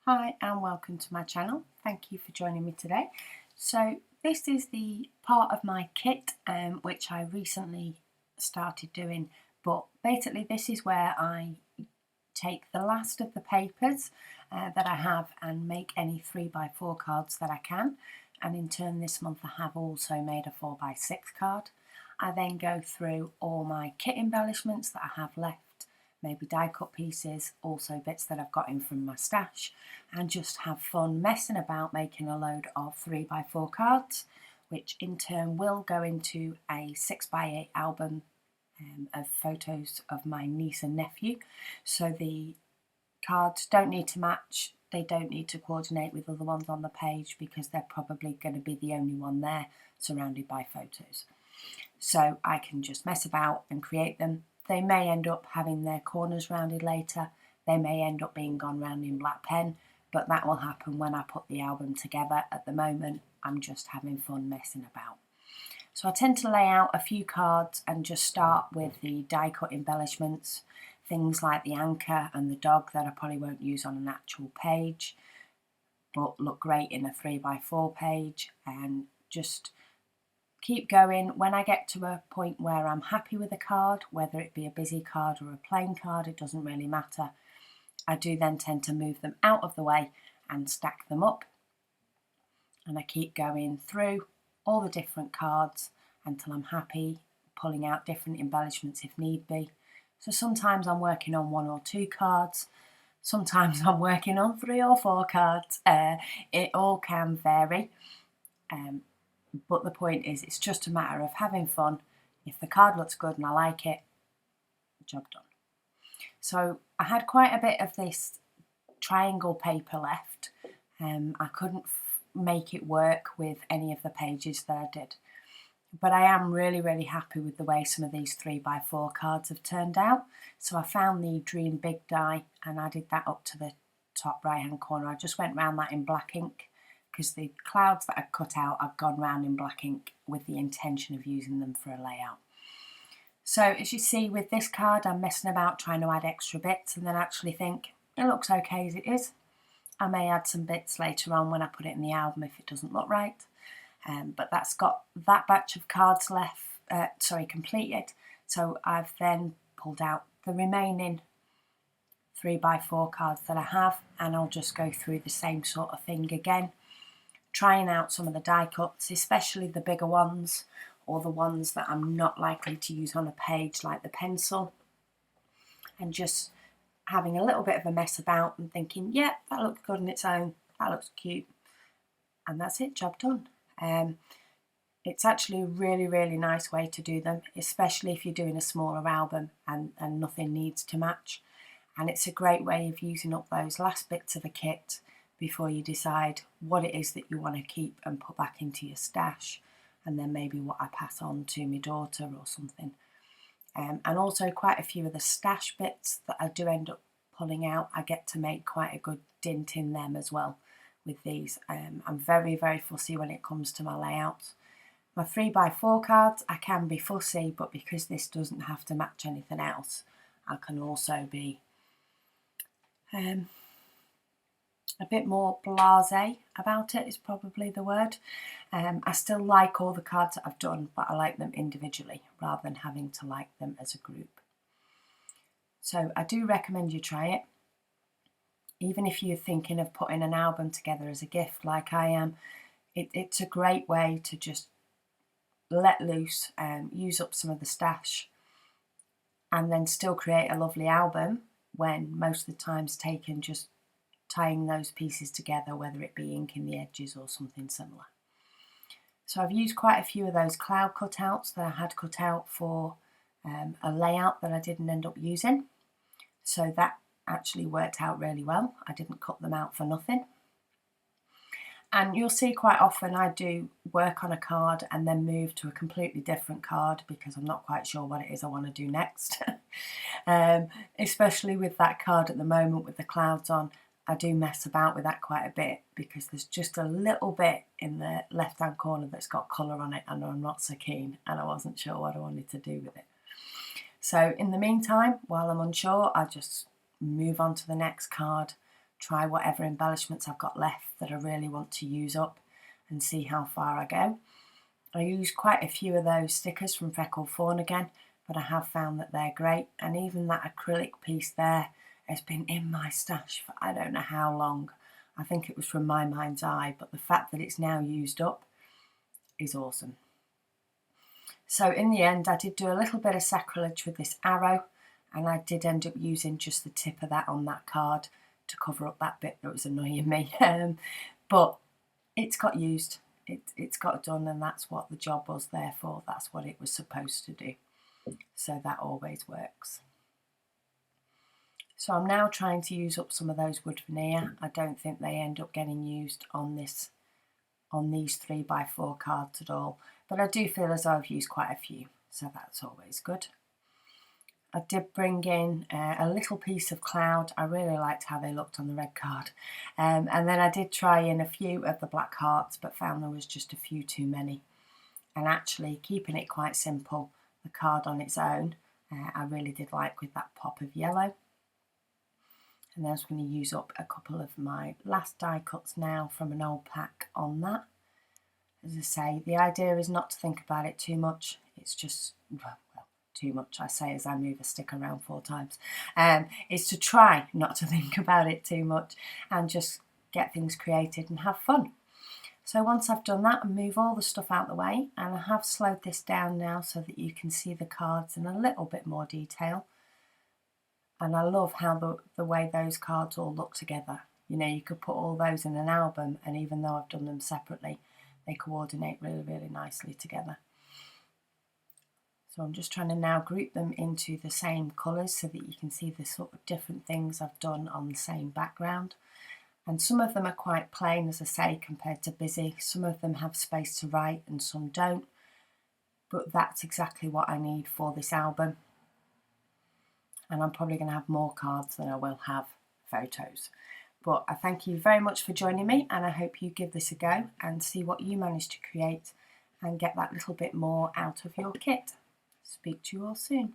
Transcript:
Hi and welcome to my channel. Thank you for joining me today. So this is the part of my kit which I recently started doing, but basically this is where I take the last of the papers that I have and make any 3x4 cards that I can, and in turn this month I have also made a 4x6 card. I then go through all my kit embellishments that I have left, maybe die cut pieces, also bits that I've got in from my stash, and just have fun messing about making a load of 3x4 cards, which in turn will go into a 6x8 album of photos of my niece and nephew. So the cards don't need to match, they don't need to coordinate with other ones on the page because they're probably going to be the only one there surrounded by photos. So I can just mess about and create them. They may end up having their corners rounded later, they may end up being gone round in black pen, but that will happen when I put the album together. At the moment I'm just having fun messing about. So I tend to lay out a few cards and just start with the die cut embellishments, things like the anchor and the dog that I probably won't use on an actual page, but look great in a 3x4 page, and just keep going. When I get to a point where I'm happy with a card, whether it be a busy card or a plain card, it doesn't really matter. I do then tend to move them out of the way and stack them up. And I keep going through all the different cards until I'm happy, pulling out different embellishments if need be. So sometimes I'm working on 1 or 2 cards, sometimes I'm working on 3 or 4 cards. It all can vary. But the point is, it's just a matter of having fun. If the card looks good and I like it, job done. So I had quite a bit of this triangle paper left. I couldn't make it work with any of the pages that I did. But I am really happy with the way some of these 3x4 cards have turned out. So I found the Dream Big die and added that up to the top right hand corner. I just went round that in black ink because the clouds that I cut out I've gone round in black ink with the intention of using them for a layout. So as you see with this card, I'm messing about trying to add extra bits and then actually think it looks okay as it is. I may add some bits later on when I put it in the album if it doesn't look right. But that's got that batch of cards left, completed. So I've then pulled out the remaining 3x4 cards that I have, and I'll just go through the same sort of thing again, trying out some of the die cuts, especially the bigger ones or the ones that I'm not likely to use on a page like the pencil, and just having a little bit of a mess about and thinking, yeah, that looks good on its own, that looks cute, and that's it, job done. It's actually a really nice way to do them, especially if you're doing a smaller album and nothing needs to match. And it's a great way of using up those last bits of a kit before you decide what it is that you want to keep and put back into your stash, and then maybe what I pass on to my daughter or something. And also quite a few of the stash bits that I do end up pulling out, I get to make quite a good dint in them as well with these. I'm very fussy when it comes to my layouts. My 3x4 cards, I can be fussy, but because this doesn't have to match anything else, I can also be a bit more blasé about it is probably the word. I still like all the cards that I've done, but I like them individually rather than having to like them as a group. So I do recommend you try it. Even if you're thinking of putting an album together as a gift like I am, it's a great way to just let loose and use up some of the stash and then still create a lovely album when most of the time's taken just tying those pieces together, whether it be ink in the edges or something similar. So I've used quite a few of those cloud cutouts that I had cut out for a layout that I didn't end up using. So that actually worked out really well. I didn't cut them out for nothing. And you'll see quite often I do work on a card and then move to a completely different card because I'm not quite sure what it is I want to do next. Especially with that card at the moment with the clouds on, I do mess about with that quite a bit because there's just a little bit in the left hand corner that's got colour on it and I'm not so keen, and I wasn't sure what I wanted to do with it. So in the meantime, while I'm unsure, I just move on to the next card, try whatever embellishments I've got left that I really want to use up and see how far I go. I use quite a few of those stickers from Freckled Fawn again, but I have found that they're great, and even that acrylic piece there has been in my stash for I don't know how long. I think it was from My Mind's Eye, but the fact that it's now used up is awesome. So in the end, I did do a little bit of sacrilege with this arrow, and I did end up using just the tip of that on that card to cover up that bit that was annoying me. But it's got used, it's got done, and that's what the job was there for. That's what it was supposed to do. So that always works. So I'm now trying to use up some of those wood veneer. I don't think they end up getting used on these 3x4 cards at all, but I do feel as though I've used quite a few, so that's always good. I did bring in a little piece of cloud. I really liked how they looked on the red card, and then I did try in a few of the black hearts, but found there was just a few too many. And actually keeping it quite simple, the card on its own, I really did like with that pop of yellow. And then I was going to use up a couple of my last die cuts now from an old pack on that. As I say, the idea is not to think about it too much. It's just, well, too much, I say as I move a stick around 4 times. Is to try not to think about it too much and just get things created and have fun. So once I've done that, I move all the stuff out the way, and I have slowed this down now so that you can see the cards in a little bit more detail. And I love how the way those cards all look together. You know, you could put all those in an album, and even though I've done them separately, they coordinate really, really nicely together. So I'm just trying to now group them into the same colours so that you can see the sort of different things I've done on the same background. And some of them are quite plain, as I say, compared to Busy. Some of them have space to write and some don't. But that's exactly what I need for this album. And I'm probably going to have more cards than I will have photos. But I thank you very much for joining me, and I hope you give this a go and see what you manage to create and get that little bit more out of your kit. Speak to you all soon.